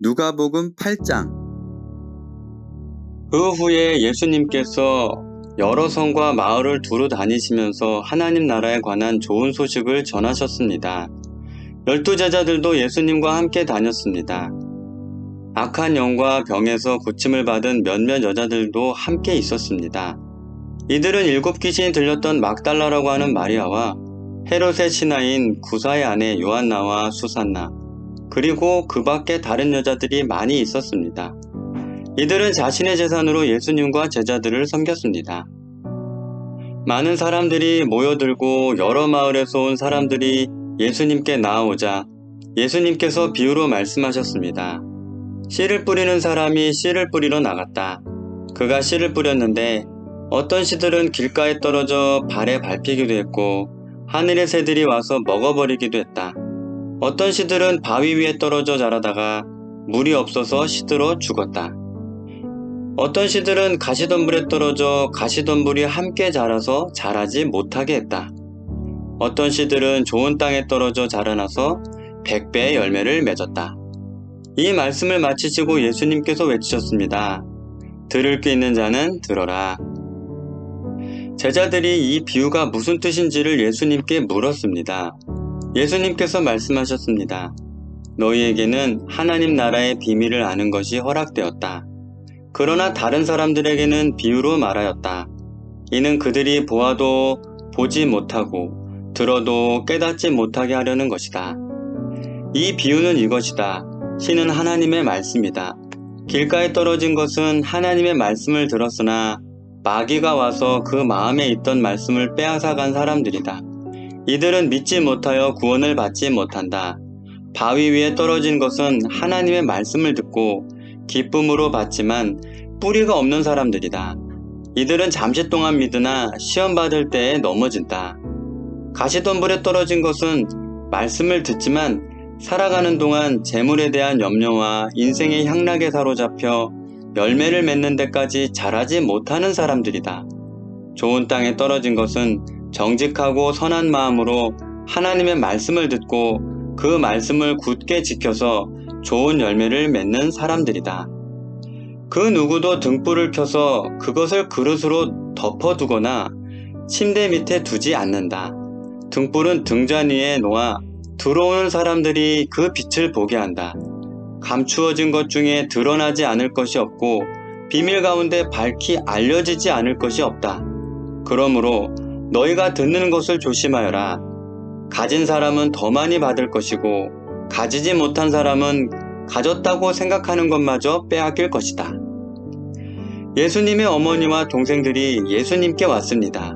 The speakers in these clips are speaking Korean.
누가복음 8장. 그 후에 예수님께서 여러 성과 마을을 두루 다니시면서 하나님 나라에 관한 좋은 소식을 전하셨습니다. 12제자들도 예수님과 함께 다녔습니다. 악한 영과 병에서 고침을 받은 몇몇 여자들도 함께 있었습니다. 이들은 7귀신이 들렸던 막달라라고 하는 마리아와 헤롯의 신하인 구사의 아내 요한나와 수산나, 그리고 그 밖에 다른 여자들이 많이 있었습니다. 이들은 자신의 재산으로 예수님과 제자들을 섬겼습니다. 많은 사람들이 모여들고 여러 마을에서 온 사람들이 예수님께 나아오자 예수님께서 비유로 말씀하셨습니다. 씨를 뿌리는 사람이 씨를 뿌리러 나갔다. 그가 씨를 뿌렸는데 어떤 씨들은 길가에 떨어져 발에 밟히기도 했고 하늘의 새들이 와서 먹어버리기도 했다. 어떤 씨들은 바위 위에 떨어져 자라다가 물이 없어서 시들어 죽었다. 어떤 씨들은 가시덤불에 떨어져 가시덤불이 함께 자라서 자라지 못하게 했다. 어떤 씨들은 좋은 땅에 떨어져 자라나서 100배의 열매를 맺었다. 이 말씀을 마치시고 예수님께서 외치셨습니다. 들을 귀 있는 자는 들어라. 제자들이 이 비유가 무슨 뜻인지를 예수님께 물었습니다. 예수님께서 말씀하셨습니다. 너희에게는 하나님 나라의 비밀을 아는 것이 허락되었다. 그러나 다른 사람들에게는 비유로 말하였다. 이는 그들이 보아도 보지 못하고 들어도 깨닫지 못하게 하려는 것이다. 이 비유는 이것이다. 씨는 하나님의 말씀이다. 길가에 떨어진 것은 하나님의 말씀을 들었으나 마귀가 와서 그 마음에 있던 말씀을 빼앗아간 사람들이다. 이들은 믿지 못하여 구원을 받지 못한다. 바위 위에 떨어진 것은 하나님의 말씀을 듣고 기쁨으로 받지만 뿌리가 없는 사람들이다. 이들은 잠시 동안 믿으나 시험 받을 때에 넘어진다. 가시덤불에 떨어진 것은 말씀을 듣지만 살아가는 동안 재물에 대한 염려와 인생의 향락에 사로잡혀 열매를 맺는 데까지 자라지 못하는 사람들이다. 좋은 땅에 떨어진 것은 정직하고 선한 마음으로 하나님의 말씀을 듣고 그 말씀을 굳게 지켜서 좋은 열매를 맺는 사람들이다. 그 누구도 등불을 켜서 그것을 그릇으로 덮어두거나 침대 밑에 두지 않는다. 등불은 등잔 위에 놓아 들어오는 사람들이 그 빛을 보게 한다. 감추어진 것 중에 드러나지 않을 것이 없고 비밀 가운데 밝히 알려지지 않을 것이 없다. 그러므로 너희가 듣는 것을 조심하여라. 가진 사람은 더 많이 받을 것이고 가지지 못한 사람은 가졌다고 생각하는 것마저 빼앗길 것이다. 예수님의 어머니와 동생들이 예수님께 왔습니다.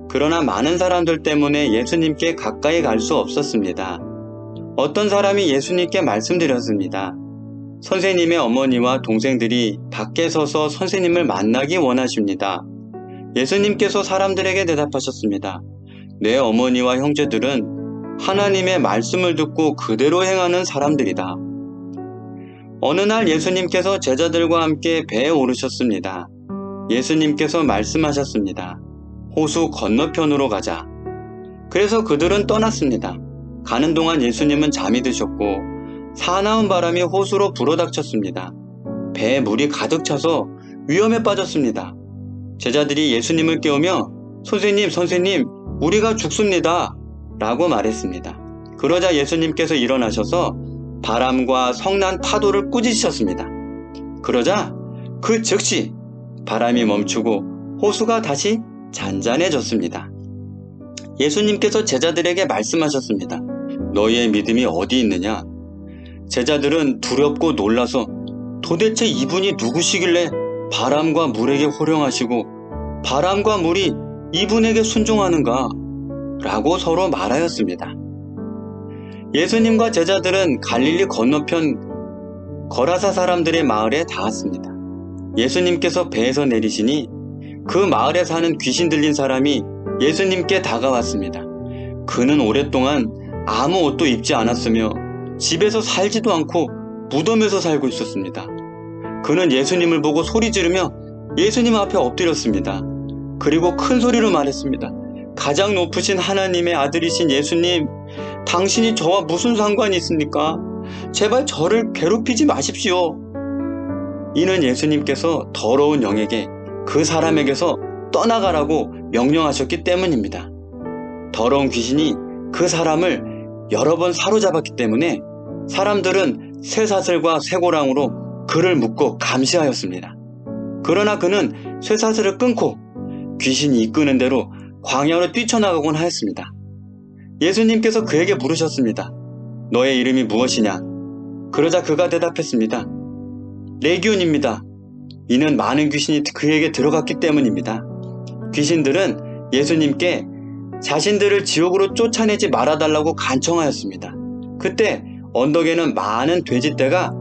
그러나 많은 사람들 때문에 예수님께 가까이 갈 수 없었습니다. 어떤 사람이 예수님께 말씀드렸습니다. 선생님의 어머니와 동생들이 밖에 서서 선생님을 만나기 원하십니다. 예수님께서 사람들에게 대답하셨습니다. 내 어머니와 형제들은 하나님의 말씀을 듣고 그대로 행하는 사람들이다. 어느 날 예수님께서 제자들과 함께 배에 오르셨습니다. 예수님께서 말씀하셨습니다. 호수 건너편으로 가자. 그래서 그들은 떠났습니다. 가는 동안 예수님은 잠이 드셨고 사나운 바람이 호수로 불어닥쳤습니다. 배에 물이 가득 차서 위험에 빠졌습니다. 제자들이 예수님을 깨우며 선생님, 우리가 죽습니다. 라고 말했습니다. 그러자 예수님께서 일어나셔서 바람과 성난 파도를 꾸짖으셨습니다. 그러자 그 즉시 바람이 멈추고 호수가 다시 잔잔해졌습니다. 예수님께서 제자들에게 말씀하셨습니다. 너희의 믿음이 어디 있느냐? 제자들은 두렵고 놀라서 도대체 이분이 누구시길래 바람과 물에게 호령하시고 바람과 물이 이분에게 순종하는가? 라고 서로 말하였습니다. 예수님과 제자들은 갈릴리 건너편 거라사 사람들의 마을에 닿았습니다. 예수님께서 배에서 내리시니 그 마을에 사는 귀신 들린 사람이 예수님께 다가왔습니다. 그는 오랫동안 아무 옷도 입지 않았으며 집에서 살지도 않고 무덤에서 살고 있었습니다. 그는 예수님을 보고 소리 지르며 예수님 앞에 엎드렸습니다. 그리고 큰 소리로 말했습니다. 가장 높으신 하나님의 아들이신 예수님, 당신이 저와 무슨 상관이 있습니까? 제발 저를 괴롭히지 마십시오. 이는 예수님께서 더러운 영에게 그 사람에게서 떠나가라고 명령하셨기 때문입니다. 더러운 귀신이 그 사람을 여러 번 사로잡았기 때문에 사람들은 쇠사슬과 쇠고랑으로 그를 묶고 감시하였습니다. 그러나 그는 쇠사슬을 끊고 귀신이 이끄는 대로 광야로 뛰쳐나가곤 하였습니다. 예수님께서 그에게 물으셨습니다. 너의 이름이 무엇이냐? 그러자 그가 대답했습니다. 레기온입니다. 이는 많은 귀신이 그에게 들어갔기 때문입니다. 귀신들은 예수님께 자신들을 지옥으로 쫓아내지 말아달라고 간청하였습니다. 그때 언덕에는 많은 돼지떼가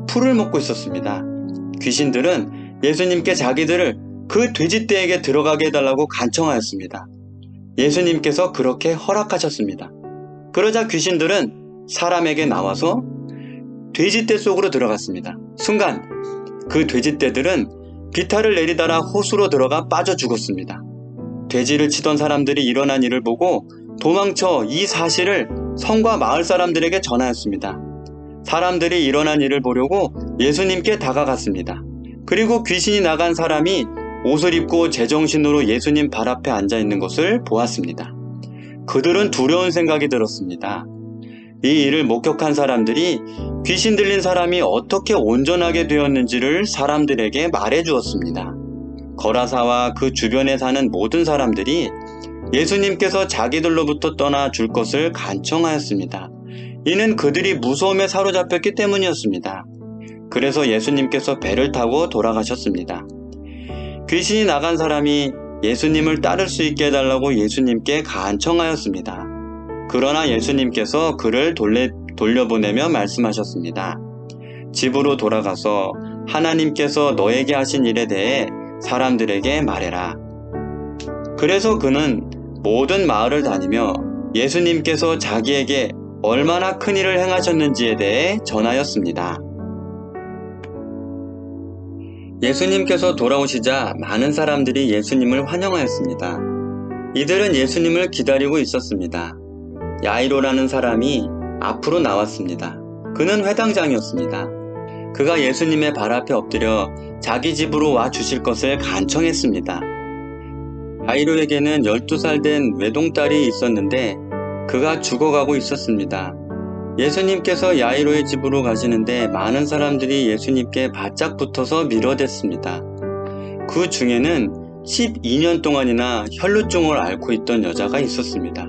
풀을 먹고 있었습니다. 귀신들은 예수님께 자기들을 그 돼지떼에게 들어가게 해달라고 간청하였습니다. 예수님께서 그렇게 허락하셨습니다. 그러자 귀신들은 사람에게 나와서 돼지떼 속으로 들어갔습니다. 순간 그 돼지떼들은 비탈을 내리다라 호수로 들어가 빠져 죽었습니다. 돼지를 치던 사람들이 일어난 일을 보고 도망쳐 이 사실을 성과 마을 사람들에게 전하였습니다. 사람들이 일어난 일을 보려고 예수님께 다가갔습니다. 그리고 귀신이 나간 사람이 옷을 입고 제정신으로 예수님 발 앞에 앉아 있는 것을 보았습니다. 그들은 두려운 생각이 들었습니다. 이 일을 목격한 사람들이 귀신 들린 사람이 어떻게 온전하게 되었는지를 사람들에게 말해 주었습니다. 거라사와 그 주변에 사는 모든 사람들이 예수님께서 자기들로부터 떠나 줄 것을 간청하였습니다. 이는 그들이 무서움에 사로잡혔기 때문이었습니다. 그래서 예수님께서 배를 타고 돌아가셨습니다. 귀신이 나간 사람이 예수님을 따를 수 있게 해달라고 예수님께 간청하였습니다. 그러나 예수님께서 그를 돌려보내며 말씀하셨습니다. 집으로 돌아가서 하나님께서 너에게 하신 일에 대해 사람들에게 말해라. 그래서 그는 모든 마을을 다니며 예수님께서 자기에게 얼마나 큰 일을 행하셨는지에 대해 전하였습니다. 예수님께서 돌아오시자 많은 사람들이 예수님을 환영하였습니다. 이들은 예수님을 기다리고 있었습니다. 야이로라는 사람이 앞으로 나왔습니다. 그는 회당장이었습니다. 그가 예수님의 발 앞에 엎드려 자기 집으로 와 주실 것을 간청했습니다. 야이로에게는 12살 된 외동딸이 있었는데 그가 죽어가고 있었습니다. 예수님께서 야이로의 집으로 가시는데 많은 사람들이 예수님께 바짝 붙어서 밀어댔습니다. 그 중에는 12년 동안이나 혈루증을 앓고 있던 여자가 있었습니다.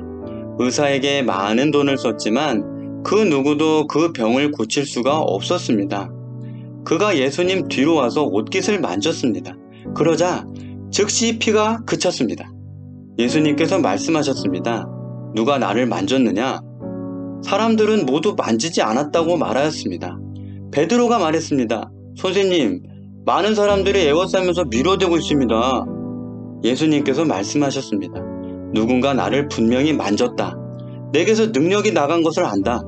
의사에게 많은 돈을 썼지만 그 누구도 그 병을 고칠 수가 없었습니다. 그가 예수님 뒤로 와서 옷깃을 만졌습니다. 그러자 즉시 피가 그쳤습니다. 예수님께서 말씀하셨습니다. 누가 나를 만졌느냐? 사람들은 모두 만지지 않았다고 말하였습니다. 베드로가 말했습니다. 선생님, 많은 사람들이 에워싸면서 밀어대고 있습니다. 예수님께서 말씀하셨습니다. 누군가 나를 분명히 만졌다. 내게서 능력이 나간 것을 안다.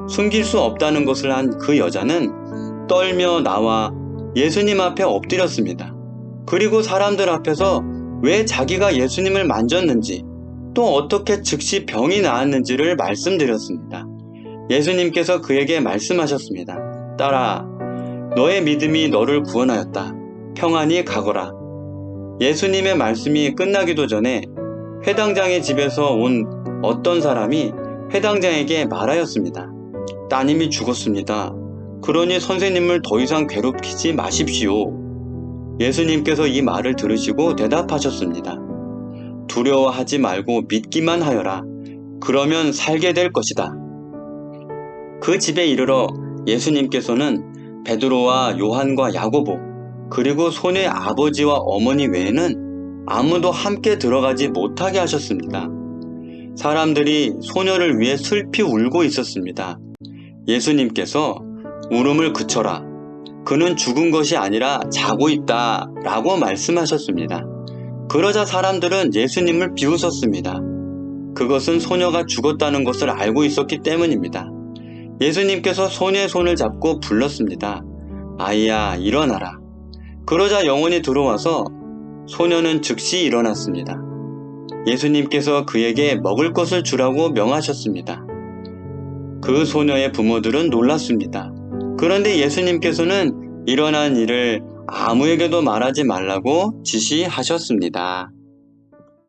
숨길 수 없다는 것을 한 그 여자는 떨며 나와 예수님 앞에 엎드렸습니다. 그리고 사람들 앞에서 왜 자기가 예수님을 만졌는지 또 어떻게 즉시 병이 나았는지를 말씀드렸습니다. 예수님께서 그에게 말씀하셨습니다. 딸아, 너의 믿음이 너를 구원하였다. 평안히 가거라. 예수님의 말씀이 끝나기도 전에 회당장의 집에서 온 어떤 사람이 회당장에게 말하였습니다. 따님이 죽었습니다. 그러니 선생님을 더 이상 괴롭히지 마십시오. 예수님께서 이 말을 들으시고 대답하셨습니다. 두려워하지 말고 믿기만 하여라. 그러면 살게 될 것이다. 그 집에 이르러 예수님께서는 베드로와 요한과 야고보 그리고 소녀의 아버지와 어머니 외에는 아무도 함께 들어가지 못하게 하셨습니다. 사람들이 소녀를 위해 슬피 울고 있었습니다. 예수님께서 울음을 그쳐라. 그는 죽은 것이 아니라 자고 있다 라고 말씀하셨습니다. 그러자 사람들은 예수님을 비웃었습니다. 그것은 소녀가 죽었다는 것을 알고 있었기 때문입니다. 예수님께서 소녀의 손을 잡고 불렀습니다. 아이야, 일어나라. 그러자 영혼이 들어와서 소녀는 즉시 일어났습니다. 예수님께서 그에게 먹을 것을 주라고 명하셨습니다. 그 소녀의 부모들은 놀랐습니다. 그런데 예수님께서는 일어난 일을 아무에게도 말하지 말라고 지시하셨습니다.